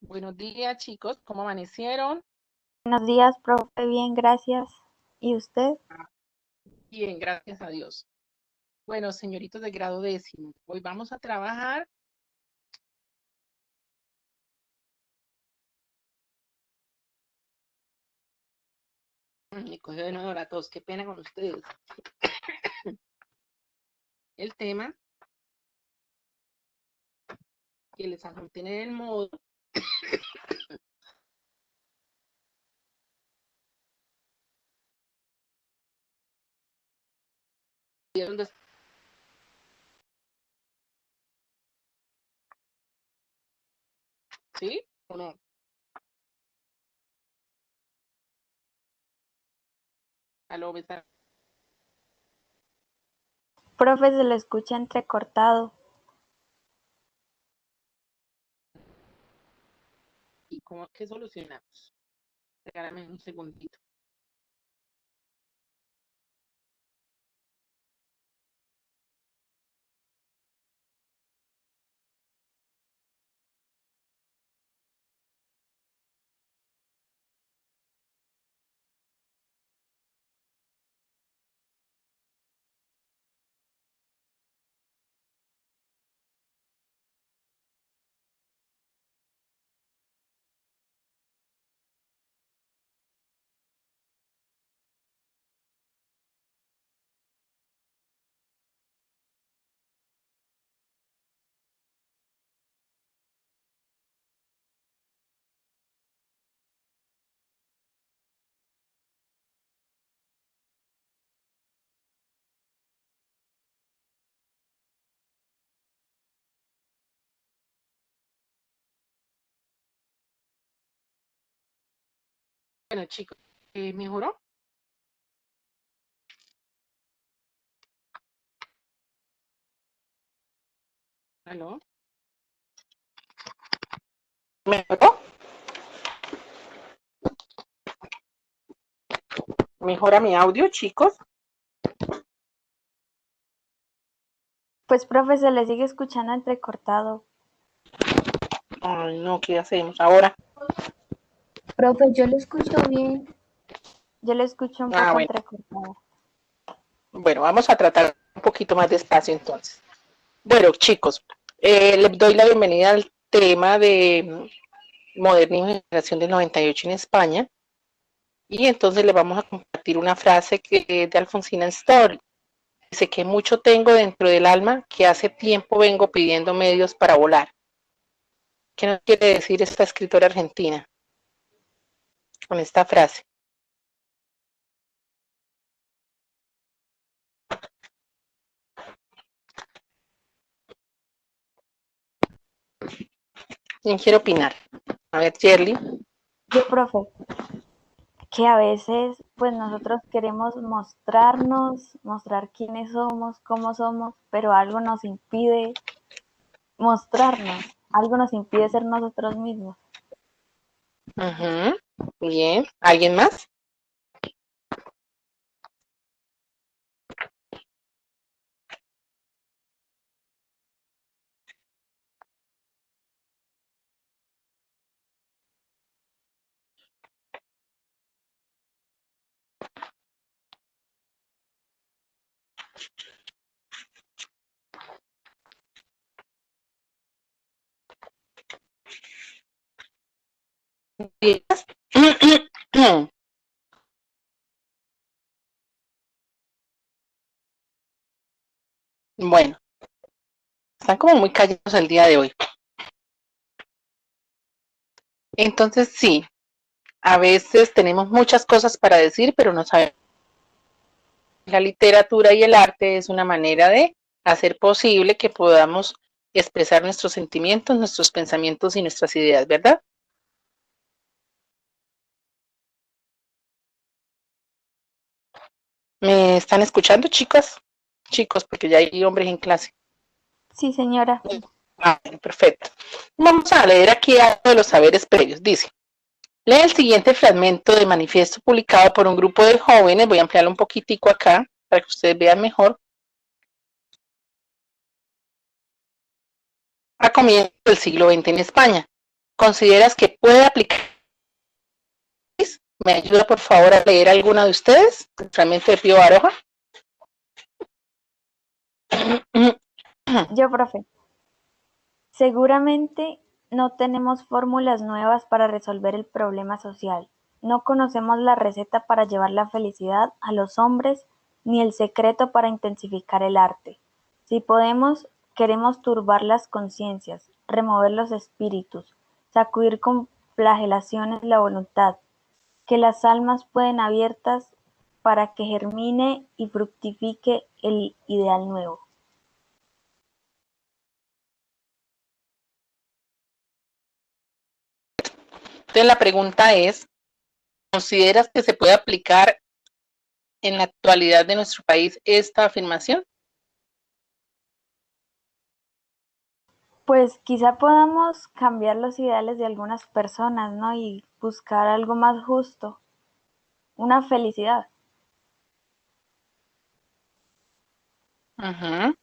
Buenos días, chicos. ¿Cómo amanecieron? Buenos días, profe. Bien, gracias. ¿Y usted? Bien, gracias a Dios. Bueno, señoritos de grado décimo, hoy vamos a trabajar. Me cogió de nuevo la tos, qué pena con ustedes. El tema que les anoté en el modo. ¿Sí o no? Aló, ¿me está- Profe, se le escucha entrecortado. ¿Y cómo qué solucionamos? Regálame un segundito. Bueno, chicos, ¿mejoró? ¿Aló? ¿Mejoró? ¿Mejora mi audio, chicos? Pues, profe, se le sigue escuchando entrecortado. Ay, no, ¿qué hacemos ahora? Profe, yo lo escucho bien. Yo le escucho un Ah, poco bueno. entrecortado. Bueno, vamos a tratar un poquito más despacio entonces. Bueno, chicos, les doy la bienvenida al tema de modernismo y generación del 98 en España. Y entonces le vamos a compartir una frase que es de Alfonsina Storni. Dice que mucho tengo dentro del alma que hace tiempo vengo pidiendo medios para volar. ¿Qué nos quiere decir esta escritora argentina con esta frase? ¿Quién quiere opinar? A ver, Shirley. Yo, profe, que a veces, pues nosotros queremos mostrarnos, mostrar quiénes somos, cómo somos, pero algo nos impide mostrarnos, algo nos impide ser nosotros mismos. Bien. ¿Alguien más? Bueno, están como muy callados el día de hoy. Entonces, sí, a veces tenemos muchas cosas para decir, pero no sabemos. La literatura y el arte es una manera de hacer posible que podamos expresar nuestros sentimientos, nuestros pensamientos y nuestras ideas, ¿verdad? ¿Me están escuchando, chicas? Chicos, porque ya hay hombres en clase. Sí, señora. Ah, perfecto. Vamos a leer aquí algo de los saberes previos. Dice, lee el siguiente fragmento de manifiesto publicado por un grupo de jóvenes. Voy a ampliarlo un poquitico acá para que ustedes vean mejor. A comienzos del siglo XX en España. consideras que puede aplicar? ¿Me ayuda por favor a leer alguna de ustedes? Realmente le pido Baroja. Yo, profe. Seguramente no tenemos fórmulas nuevas para resolver el problema social. No conocemos la receta para llevar la felicidad a los hombres ni el secreto para intensificar el arte. Si podemos, queremos turbar las conciencias, remover los espíritus, sacudir con flagelaciones la voluntad, que las almas pueden abiertas para que germine y fructifique el ideal nuevo. Entonces la pregunta es, ¿consideras que se puede aplicar en la actualidad de nuestro país esta afirmación? Pues quizá podamos cambiar los ideales de algunas personas, ¿no? Y buscar algo más justo, una felicidad. Uh-huh.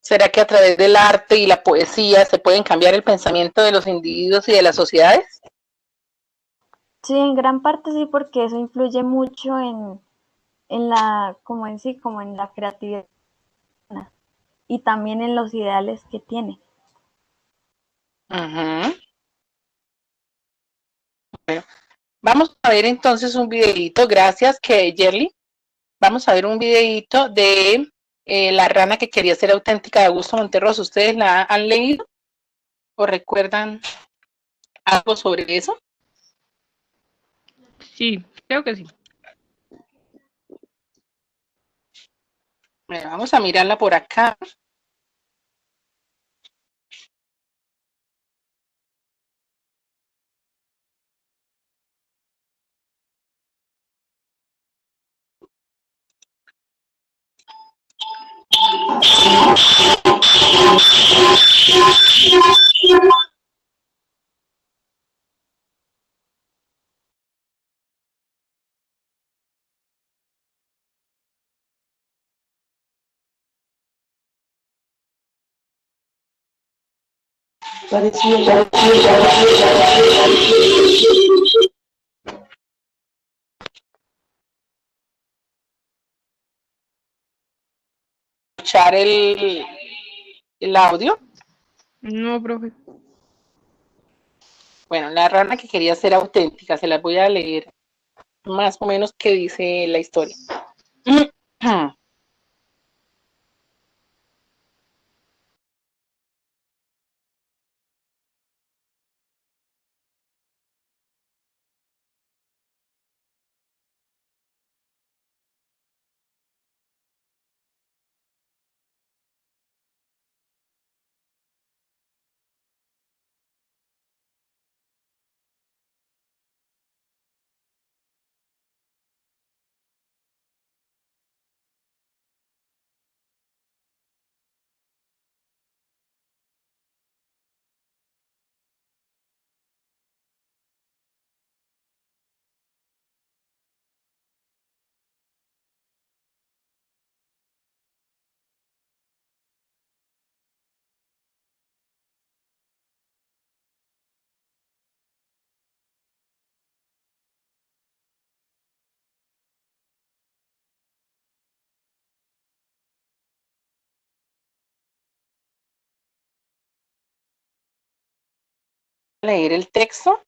¿Será que a través del arte y la poesía se pueden cambiar el pensamiento de los individuos y de las sociedades? Sí, en gran parte sí, porque eso influye mucho en la, como en sí, como en la creatividad y también en los ideales que tiene. Uh-huh. Bueno, vamos a ver entonces un videito, gracias que Yerly. Vamos a ver un videito de La rana que quería ser auténtica de Augusto Monterroso. ¿Ustedes la han leído o recuerdan algo sobre eso? Sí, creo que sí. Bueno, vamos a mirarla por acá. Escuchar el audio. No, profe. Bueno, la rana que quería ser auténtica, se las voy a leer más o menos qué dice la historia. Leer el texto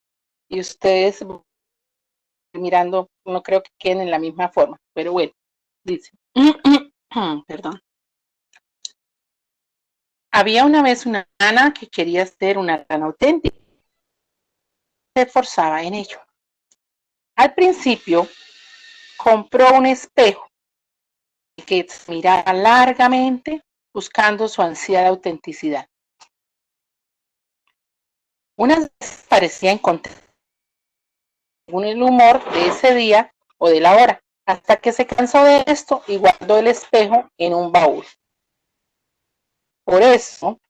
y ustedes mirando, no creo que queden en la misma forma, pero bueno, dice, perdón. Había una vez una rana que quería ser una rana auténtica. Se esforzaba en ello. Al principio compró un espejo que se miraba largamente buscando su ansiada autenticidad. Unas veces parecía encontrar según el humor de ese día o de la hora, hasta que se cansó de esto y guardó el espejo en un baúl. Por eso,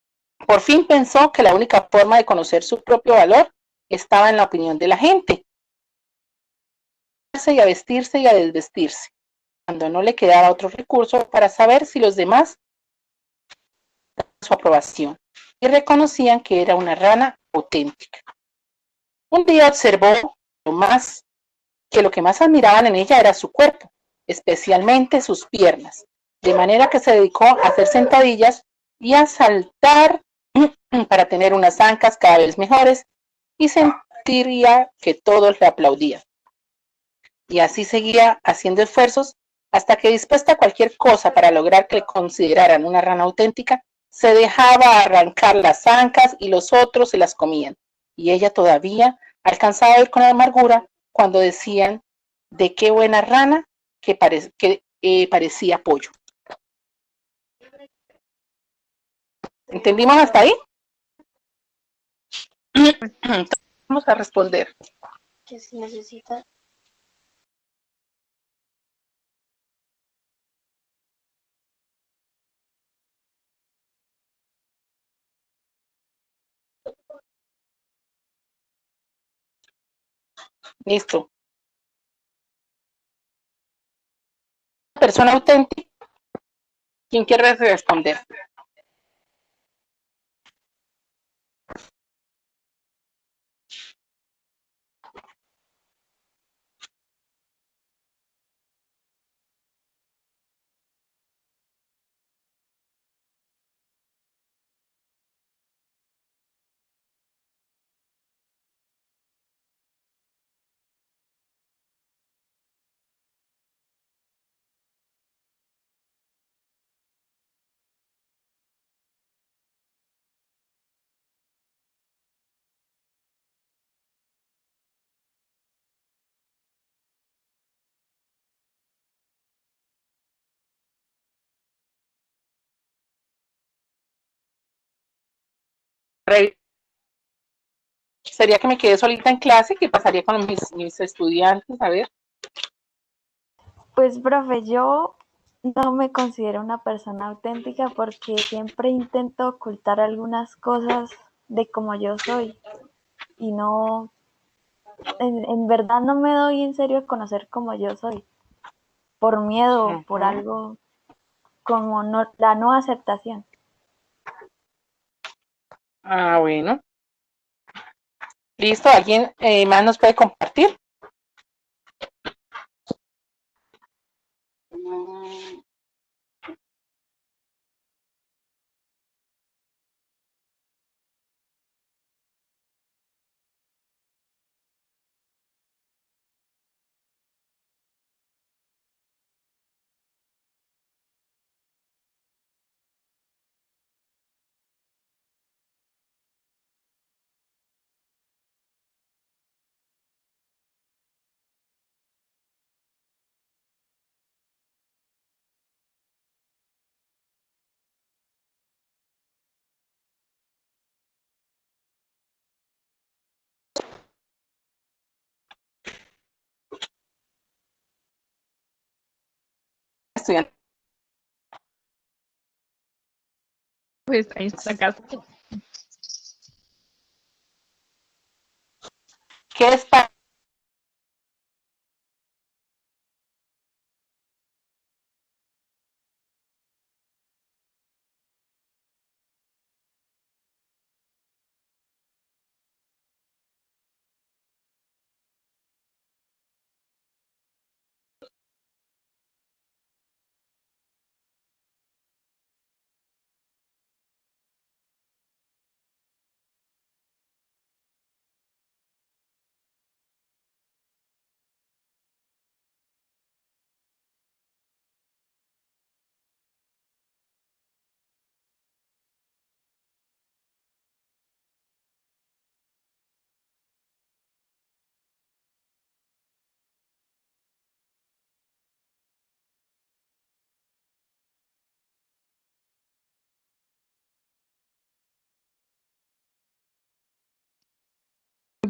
por fin pensó que la única forma de conocer su propio valor estaba en la opinión de la gente, y a vestirse y a desvestirse, cuando no le quedaba otro recurso para saber si los demás su aprobación y reconocían que era una rana auténtica. Un día observó lo que más admiraban en ella era su cuerpo, especialmente sus piernas, de manera que se dedicó a hacer sentadillas y a saltar para tener unas ancas cada vez mejores y sentiría que todos le aplaudían. Y así seguía haciendo esfuerzos hasta que, dispuesta a cualquier cosa para lograr que le consideraran una rana auténtica, se dejaba arrancar las ancas y los otros se las comían. Y ella todavía alcanzaba a ir con amargura cuando decían de qué buena rana que parecía pollo. ¿Entendimos hasta ahí? Vamos a responder. Que se necesita. Listo. Persona auténtica. ¿Quién quiere responder? Sería que me quedé solita en clase, ¿qué pasaría con mis estudiantes? A ver. Pues, profe, yo no me considero una persona auténtica porque siempre intento ocultar algunas cosas de como yo soy y no, en verdad no me doy en serio a conocer como yo soy, por miedo, por algo como no, la no aceptación. Ah, bueno. Listo, ¿alguien más nos puede compartir? Estudiante. Pues ahí está acá. ¿Qué es para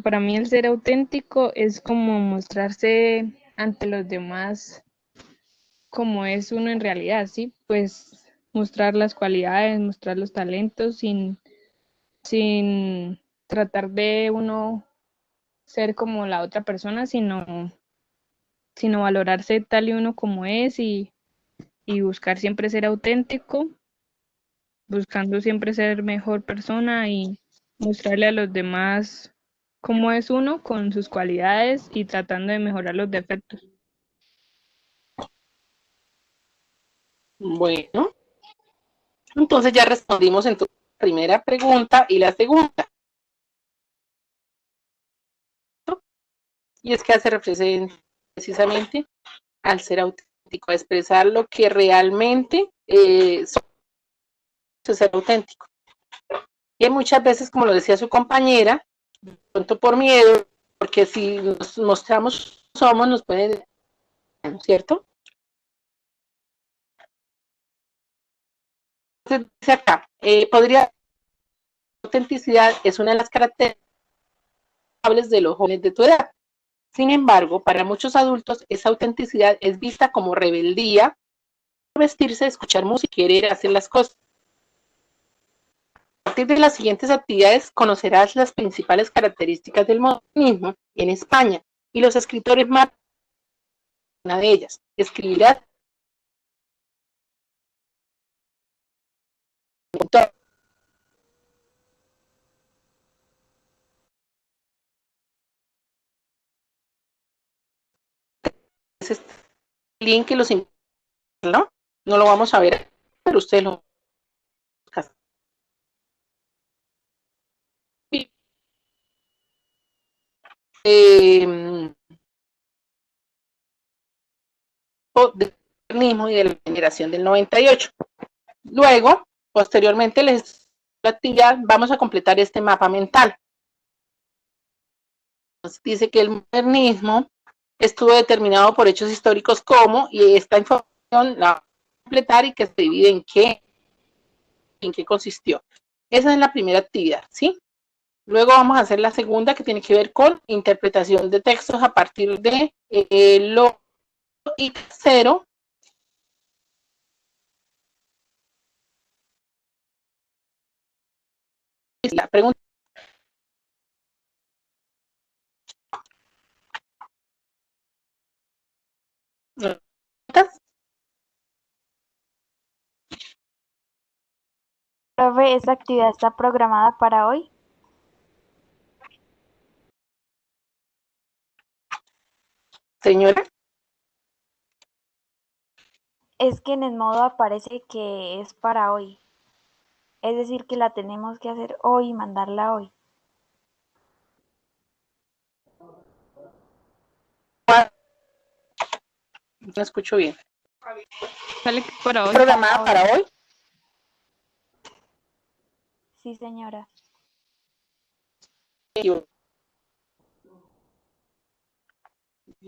Para mí el ser auténtico es como mostrarse ante los demás como es uno en realidad, ¿sí? Pues mostrar las cualidades, mostrar los talentos sin tratar de uno ser como la otra persona, sino valorarse tal y uno como es y buscar siempre ser auténtico buscando siempre ser mejor persona y mostrarle a los demás cómo es uno con sus cualidades y tratando de mejorar los defectos. Bueno, entonces ya respondimos en tu primera pregunta y la segunda. Y es que hace referencia precisamente al ser auténtico, a expresar lo que realmente es ser auténtico. Y muchas veces, como lo decía su compañera, de pronto por miedo, porque si nos mostramos somos, nos pueden, ¿cierto? Entonces, dice acá, la autenticidad es una de las características de los jóvenes de tu edad. Sin embargo, para muchos adultos, esa autenticidad es vista como rebeldía, vestirse, escuchar música, querer hacer las cosas. A partir de las siguientes actividades conocerás las principales características del modernismo en España y los escritores más una de ellas. Escribirás este link que los ¿no? No lo vamos a ver, pero usted lo busca. Del modernismo y de la generación del 98. Luego, posteriormente, la actividad, vamos a completar este mapa mental. Entonces, dice que el modernismo estuvo determinado por hechos históricos como, y esta información la vamos a completar y que se divide en qué consistió. Esa es la primera actividad, ¿sí? Luego vamos a hacer la segunda que tiene que ver con interpretación de textos a partir de lo y tercero. La pregunta. Profe, ¿esta actividad está programada para hoy? Señora. Es que en el modo aparece que es para hoy. Es decir, que la tenemos que hacer hoy y mandarla hoy. No escucho bien. Sale que para hoy. ¿Programada para hoy? Sí, señora.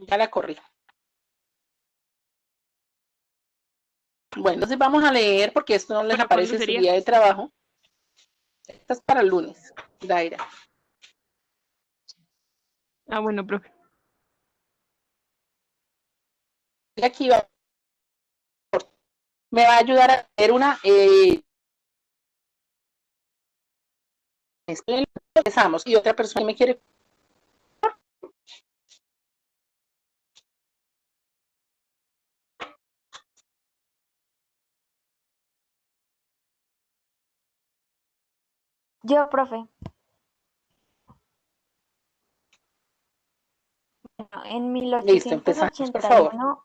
Ya la corrí. Bueno, entonces vamos a leer porque esto no les aparece en su guía de trabajo. Esta es para el lunes, Daira. Ah, bueno, profe. Y aquí va. Me va a ayudar a hacer una. Empezamos. Y otra persona me quiere. Yo, profe. Bueno, en Listo, empezamos, por favor. 1881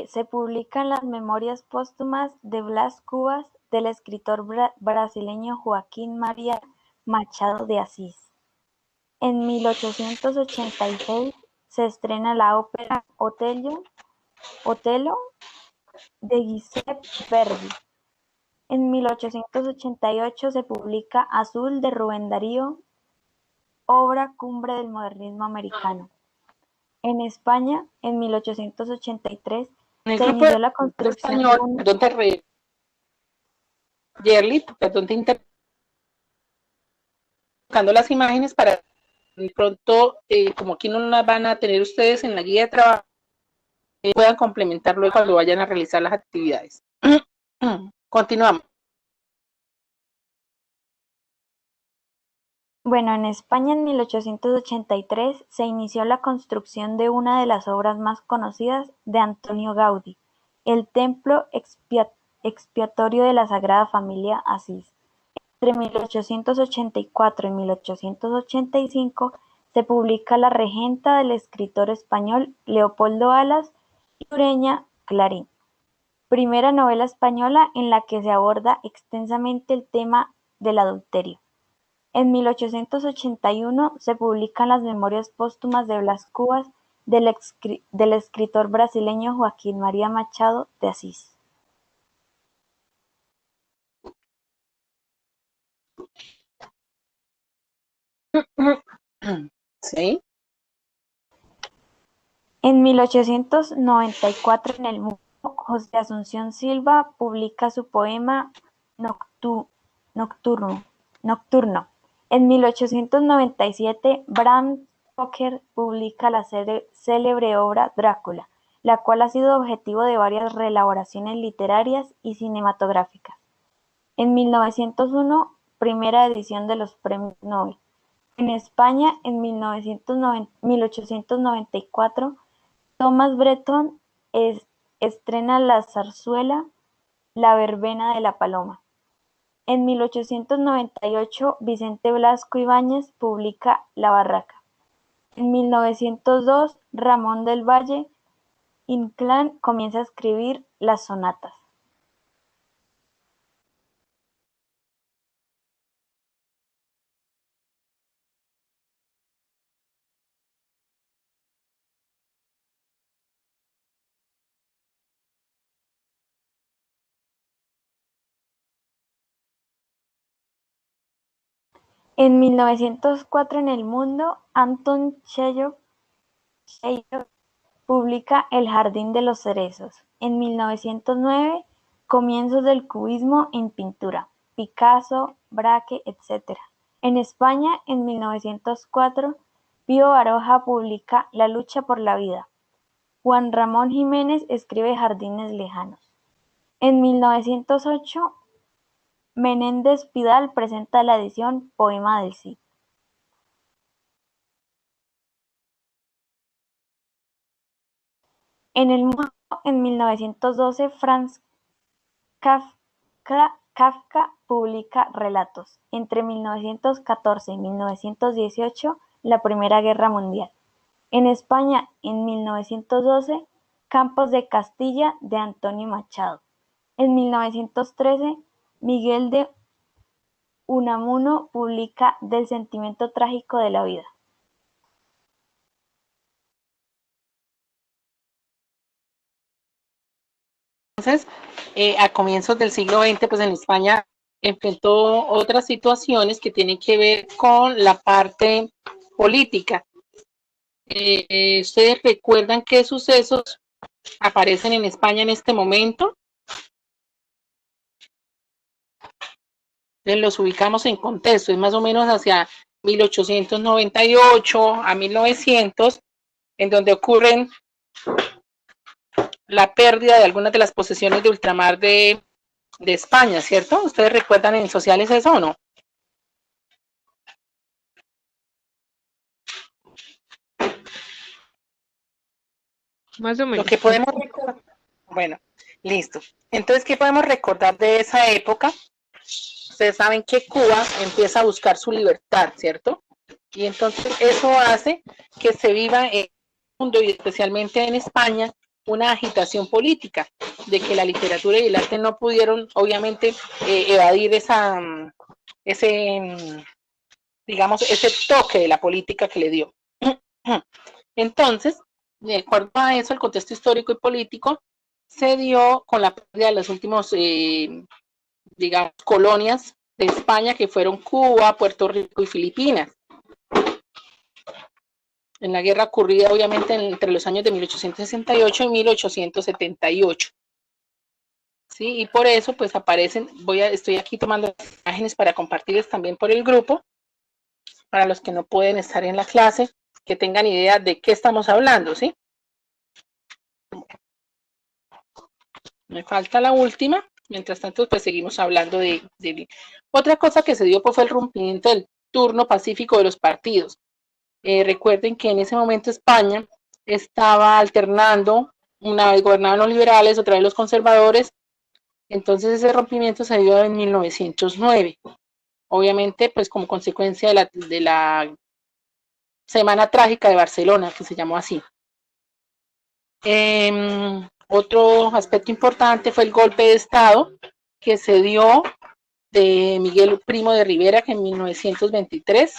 se publican las memorias póstumas de Blas Cubas del escritor brasileño Joaquín María Machado de Asís. En 1886 se estrena la ópera Otelo de Giuseppe Verdi. En 1888 se publica Azul de Rubén Darío, obra cumbre del modernismo americano. En España, en 1883, se inició la construcción de un... Yerly, perdón, te interrumpo. Buscando las imágenes para de pronto, como aquí no las van a tener ustedes en la guía de trabajo, puedan complementarlo cuando vayan a realizar las actividades. Continuamos. Bueno, en España en 1883 se inició la construcción de una de las obras más conocidas de Antonio Gaudí, el Templo expiatorio de la Sagrada Familia Asís. Entre 1884 y 1885 se publica La Regenta del escritor español Leopoldo Alas y Ureña Clarín, primera novela española en la que se aborda extensamente el tema del adulterio. En 1881 se publican las memorias póstumas de Blas Cubas del escritor brasileño Joaquín María Machado de Asís. ¿Sí? En 1894 en el mundo, José Asunción Silva publica su poema Nocturno. En 1897, Bram Stoker publica la célebre obra Drácula, la cual ha sido objetivo de varias reelaboraciones literarias y cinematográficas. En 1901, primera edición de los premios Nobel. En España, en 1894, Thomas Bretón estrena la zarzuela La verbena de la paloma. En 1898, Vicente Blasco Ibáñez publica La barraca. En 1902, Ramón del Valle Inclán comienza a escribir las sonatas. En 1904 en el mundo, Anton Chekhov publica El jardín de los cerezos. En 1909, comienzos del cubismo en pintura, Picasso, Braque, etc. En España, en 1904, Pío Baroja publica La lucha por la vida. Juan Ramón Jiménez escribe Jardines lejanos. En 1908, Menéndez Pidal presenta la edición Poema del Cid. En el mundo, en 1912, Franz Kafka publica Relatos. Entre 1914 y 1918, la Primera Guerra Mundial. En España, en 1912, Campos de Castilla, de Antonio Machado. En 1913, Miguel de Unamuno publica Del sentimiento trágico de la vida. Entonces, a comienzos del siglo XX, pues en España enfrentó otras situaciones que tienen que ver con la parte política. ¿Ustedes recuerdan qué sucesos aparecen en España en este momento? Los ubicamos en contexto, es más o menos hacia 1898 a 1900, en donde ocurren la pérdida de algunas de las posesiones de ultramar de España, ¿cierto? ¿Ustedes recuerdan en sociales eso o no? Más o menos. Lo que podemos recordar, bueno, listo. Entonces, ¿qué podemos recordar de esa época? Ustedes saben que Cuba empieza a buscar su libertad, ¿cierto? Y entonces eso hace que se viva en el mundo y especialmente en España una agitación política de que la literatura y el arte no pudieron, obviamente, evadir digamos, ese toque de la política que le dio. Entonces, de acuerdo a eso, el contexto histórico y político se dio con la pérdida de los últimos, digamos, colonias de España, que fueron Cuba, Puerto Rico y Filipinas. En la guerra ocurrida, obviamente, entre los años de 1868 y 1878. ¿Sí? Y por eso, pues aparecen, estoy aquí tomando imágenes para compartirles también por el grupo, para los que no pueden estar en la clase, que tengan idea de qué estamos hablando, ¿sí? Me falta la última. Mientras tanto, pues seguimos hablando de... Otra cosa que se dio pues, fue el rompimiento del turno pacífico de los partidos. Recuerden que en ese momento España estaba alternando, una vez gobernaban los liberales, otra vez los conservadores, Entonces ese rompimiento se dio en 1909. Obviamente, pues como consecuencia de la Semana Trágica de Barcelona, que se llamó así. Otro aspecto importante fue el golpe de Estado que se dio de Miguel Primo de Rivera, que en 1923,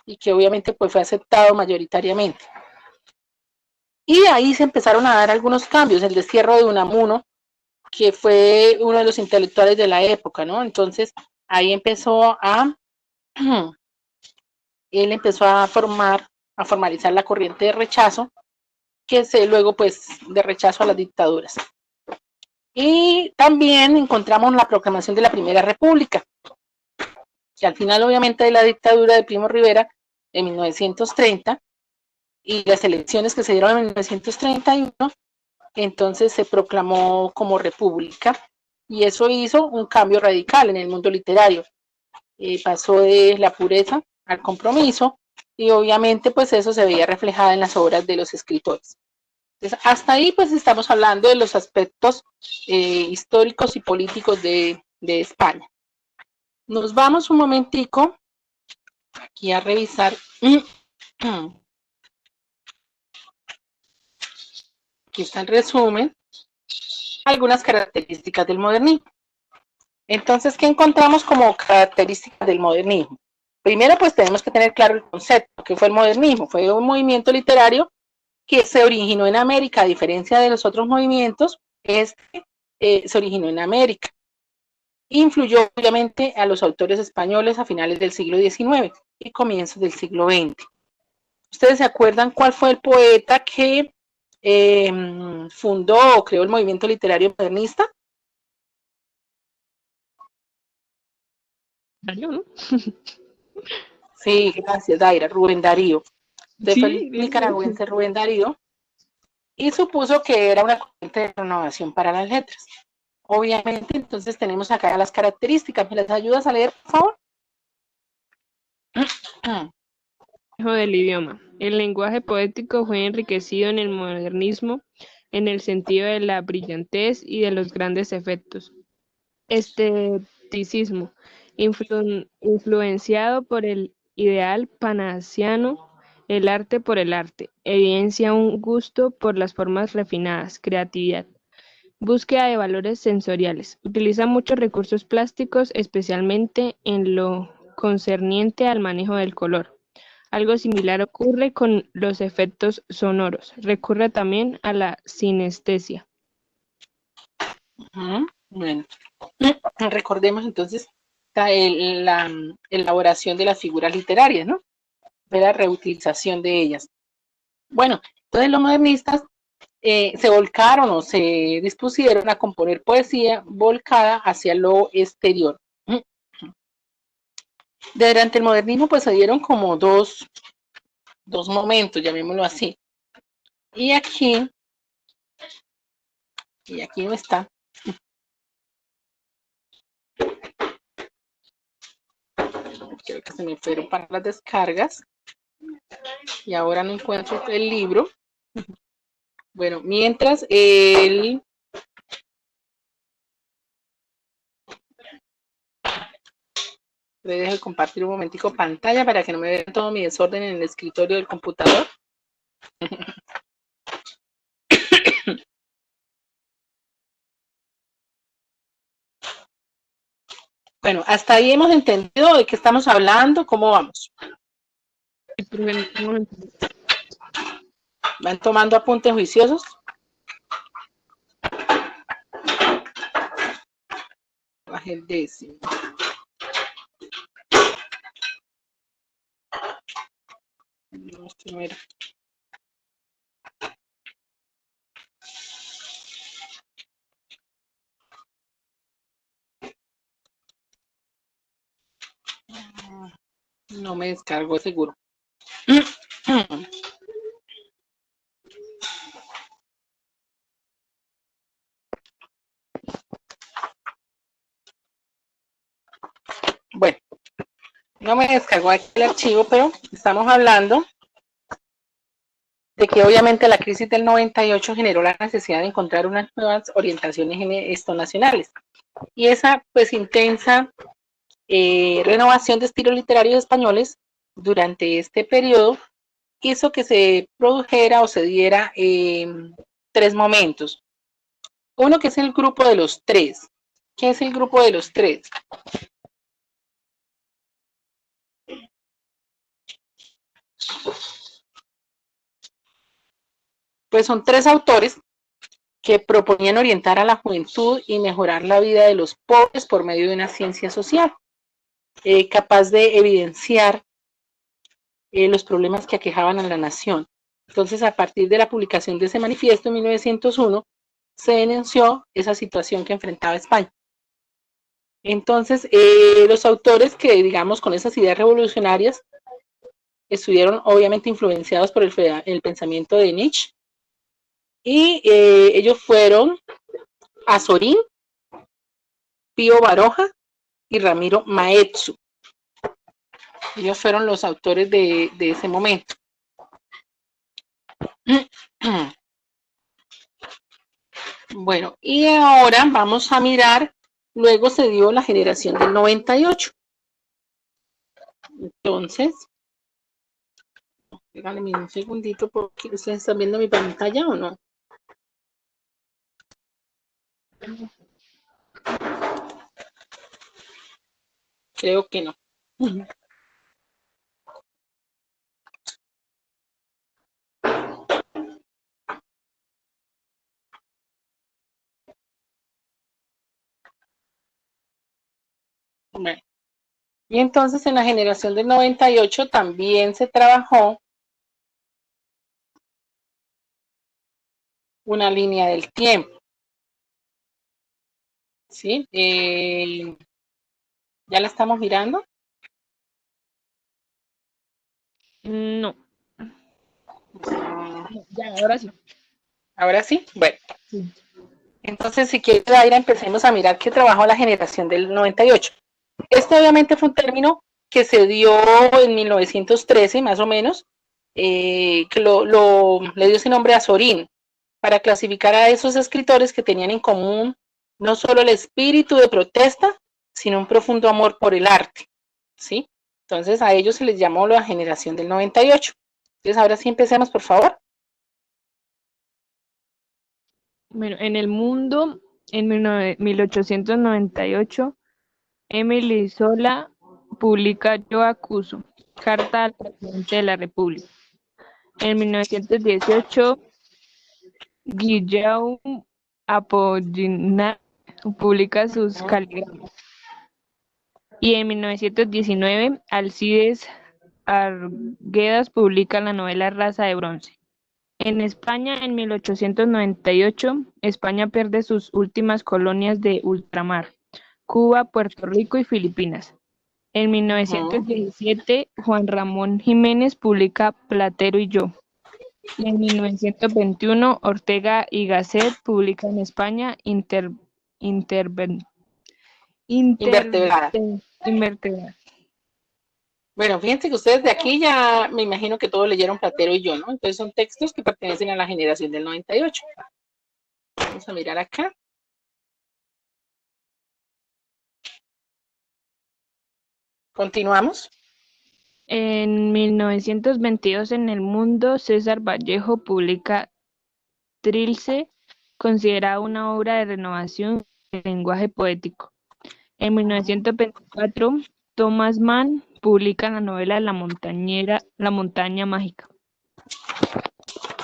y que obviamente pues fue aceptado mayoritariamente. Y ahí se empezaron a dar algunos cambios, el destierro de Unamuno, que fue uno de los intelectuales de la época, ¿no? Entonces ahí él empezó a formalizar la corriente de rechazo, que se luego pues de rechazo a las dictaduras. Y también encontramos la proclamación de la Primera República, que al final obviamente de la dictadura de Primo Rivera en 1930 y las elecciones que se dieron en 1931, entonces se proclamó como república y eso hizo un cambio radical en el mundo literario. Pasó de la pureza al compromiso y obviamente pues eso se veía reflejado en las obras de los escritores. Entonces, hasta ahí pues estamos hablando de los aspectos históricos y políticos de España. Nos vamos un momentico aquí a revisar aquí está el resumen, algunas características del modernismo. Entonces, ¿qué encontramos como características del modernismo? Primero, pues tenemos que tener claro el concepto, que fue el modernismo. Fue un movimiento literario que se originó en América, a diferencia de los otros movimientos, se originó en América. Influyó obviamente a los autores españoles a finales del siglo XIX y comienzos del siglo XX. ¿Ustedes se acuerdan cuál fue el poeta que fundó o creó el movimiento literario modernista? Darío, ¿no? Sí, gracias, Daira, Rubén Darío. Sí, Fue el nicaragüense Rubén Darío y supuso que era una corriente de renovación para las letras. Obviamente, entonces tenemos acá las características. ¿Me las ayudas a leer, por favor? Del idioma. El lenguaje poético fue enriquecido en el modernismo en el sentido de la brillantez y de los grandes efectos. Esteticismo, influenciado por el ideal panasiano, el arte por el arte, evidencia un gusto por las formas refinadas, creatividad. Búsqueda de valores sensoriales. Utiliza muchos recursos plásticos, especialmente en lo concerniente al manejo del color. Algo similar ocurre con los efectos sonoros. Recurre también a la sinestesia. Bueno, recordemos entonces la elaboración de las figuras literarias, ¿no? De la reutilización de ellas. Bueno, entonces los modernistas se volcaron o se dispusieron a componer poesía volcada hacia lo exterior. Durante el modernismo pues se dieron como dos momentos, llamémoslo así. Y aquí no está. Creo que se me fueron para las descargas. Y ahora no encuentro el libro. Bueno, mientras el... Le dejo de compartir un momentico pantalla para que no me vean todo mi desorden en el escritorio del computador. Bueno, hasta ahí hemos entendido de qué estamos hablando, cómo vamos. ¿Van tomando apuntes juiciosos? Baje el décimo. No, este no era. No me descargo seguro. Bueno, no me descargó aquí el archivo, pero estamos hablando de que obviamente la crisis del 98 generó la necesidad de encontrar unas nuevas orientaciones nacionales. Y esa pues intensa renovación de estilos literarios españoles durante este periodo hizo que se produjera o se diera tres momentos. Uno que es el grupo de los tres. ¿Qué es el grupo de los tres? Pues son tres autores que proponían orientar a la juventud y mejorar la vida de los pobres por medio de una ciencia social, capaz de evidenciar los problemas que aquejaban a la nación. Entonces, a partir de la publicación de ese manifiesto en 1901, se denunció esa situación que enfrentaba España. Entonces, los autores que, digamos, con esas ideas revolucionarias, estuvieron obviamente influenciados por el pensamiento de Nietzsche, y ellos fueron Azorín, Pío Baroja y Ramiro Maeztu. Ellos fueron los autores de ese momento. Bueno, y ahora vamos a mirar, luego se dio la generación del 98. Entonces, déjame un segundito porque ustedes están viendo mi pantalla o no. Creo que no. Bueno. Y entonces en la generación del 98 también se trabajó una línea del tiempo. ¿Sí? ¿Ya la estamos mirando? No. Ya, ahora sí. Ahora sí. Bueno. Sí. Entonces, si quieres, Daira, empecemos a mirar qué trabajó la generación del 98. Este obviamente fue un término que se dio en 1913, más o menos, que le dio ese nombre a Azorín, para clasificar a esos escritores que tenían en común no solo el espíritu de protesta, sino un profundo amor por el arte, ¿sí? Entonces a ellos se les llamó la generación del 98. Entonces ahora sí empecemos, por favor. Bueno, en el mundo, en 1898, Emily Zola publica Yo acuso, carta al presidente de la República. En 1918, Guillaume Apollinaire publica sus caligramas. Y en 1919, Alcides Arguedas publica la novela Raza de Bronce. En España, en 1898, España pierde sus últimas colonias de ultramar, Cuba, Puerto Rico y Filipinas. En 1917, Juan Ramón Jiménez publica Platero y yo. Y en 1921, Ortega y Gasset publican en España Invertebrada. Invertebrada. Bueno, fíjense que ustedes de aquí ya me imagino que todos leyeron Platero y yo, ¿no? Entonces son textos que pertenecen a la generación del 98. Vamos a mirar acá. Continuamos. En 1922, en El Mundo, César Vallejo publica Trilce, considerada una obra de renovación del lenguaje poético. En 1924, Thomas Mann publica la novela La montaña mágica.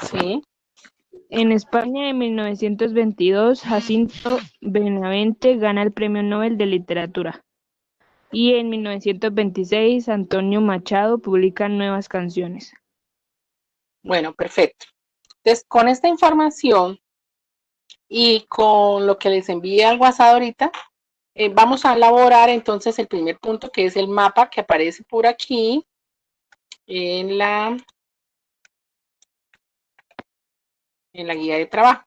Sí. En España, en 1922, Jacinto Benavente gana el Premio Nobel de Literatura. Y en 1926, Antonio Machado publica Nuevas canciones. Bueno, perfecto. Entonces, con esta información y con lo que les envié al WhatsApp ahorita, vamos a elaborar entonces el primer punto, que es el mapa que aparece por aquí en la guía de trabajo.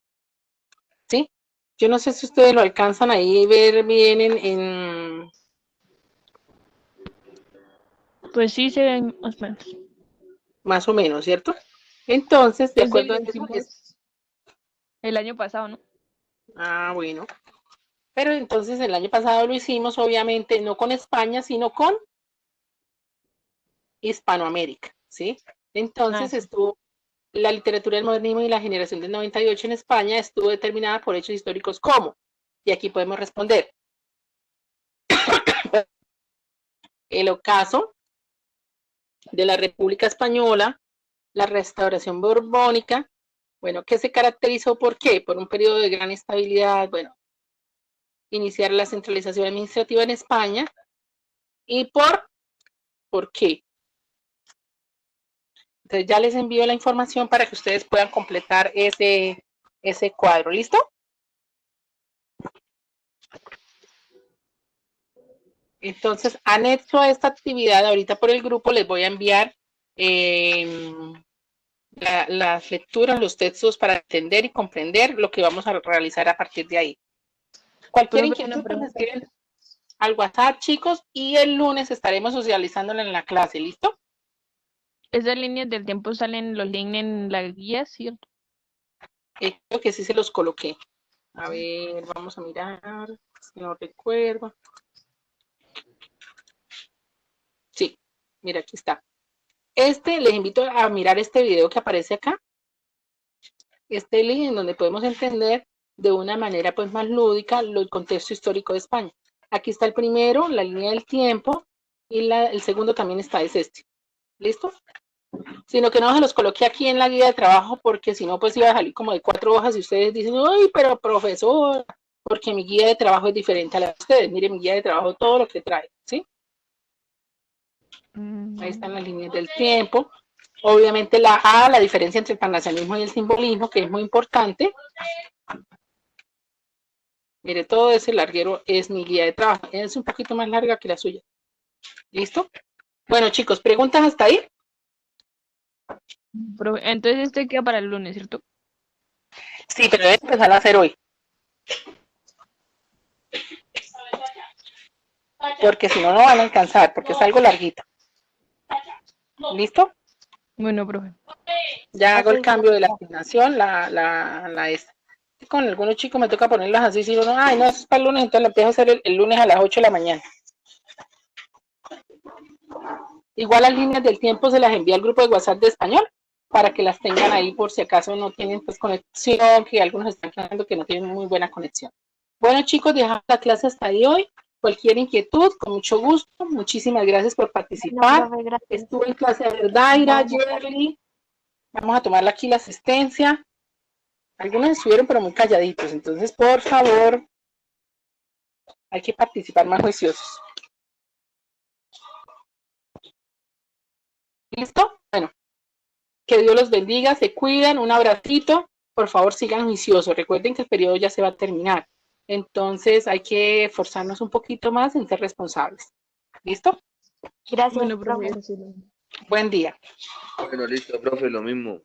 ¿Sí? Yo no sé si ustedes lo alcanzan ahí a ver bien en... Pues sí, se ven más o menos, ¿cierto? Entonces, de Ese acuerdo a lo eso, hicimos el año pasado, ¿no? bueno. Pero entonces el año pasado lo hicimos, obviamente, no con España, sino con Hispanoamérica, ¿sí? Ah, Entonces sí. estuvo la literatura del modernismo y la generación del 98 en España estuvo determinada por hechos históricos como, y aquí podemos responder, el ocaso de la República Española, la restauración borbónica, bueno, que se caracterizó por qué? Por un periodo de gran estabilidad, bueno, iniciar la centralización administrativa en España y ¿por qué? Entonces ya les envío la información para que ustedes puedan completar ese cuadro, ¿listo? Entonces, anexo a esta actividad, ahorita por el grupo les voy a enviar las lecturas, los textos para entender y comprender lo que vamos a realizar a partir de ahí. Cualquier Profe, una inquietud, pues me pregunta. escriben al WhatsApp, chicos, y el lunes estaremos socializándola en la clase, ¿listo? Esas líneas del tiempo salen los links en la guía, ¿cierto? Creo que sí se los coloqué. A ver, vamos a mirar, si no recuerdo. Sí, mira, aquí está. Les invito a mirar este video que aparece acá, este link en donde podemos entender de una manera pues más lúdica el contexto histórico de España. Aquí está el primero, la línea del tiempo, y el segundo también está, es este. ¿Listo? Sino que no se los coloqué aquí en la guía de trabajo porque si no pues iba a salir como de 4 hojas y ustedes dicen, ¡ay, pero profesor! Porque mi guía de trabajo es diferente a la de ustedes. Miren, mi guía de trabajo, todo lo que trae, ¿sí? Ahí están las líneas del tiempo. Obviamente la diferencia entre el pannacianismo y el simbolismo, que es muy importante. Mire, todo ese larguero es mi guía de trabajo. Es un poquito más larga que la suya. ¿Listo? Bueno, chicos, ¿preguntas hasta ahí? Entonces este queda para el lunes, ¿cierto? Sí, pero deben empezar a hacer hoy. Porque si no, no van a alcanzar, porque es algo larguito. ¿Listo? Bueno, profe. Ya hago Ok, el cambio de la asignación, la esta. Con algunos chicos me toca ponerlas así, si no, ay, no, eso es para el lunes, entonces lo empiezo a hacer el lunes a las 8 de la mañana. Igual las líneas del tiempo se las envía al grupo de WhatsApp de español para que las tengan ahí por si acaso no tienen pues conexión, que algunos están quedando que no tienen muy buena conexión. Bueno, chicos, dejamos la clase hasta ahí hoy. Cualquier inquietud, con mucho gusto. Muchísimas gracias por bueno, participar. profe, gracias. Estuve en clase de Verdaira, Bueno, Jerry. Vamos a tomar aquí la asistencia. Algunos estuvieron pero muy calladitos, entonces por favor hay que participar más juiciosos. ¿Listo? Bueno, que Dios los bendiga, se cuidan, un abracito, por favor sigan juiciosos, recuerden que el periodo ya se va a terminar, entonces hay que esforzarnos un poquito más en ser responsables. ¿Listo? gracias, Bueno, profe, profe. gracias. Buen día. Bueno, listo, profe, lo mismo.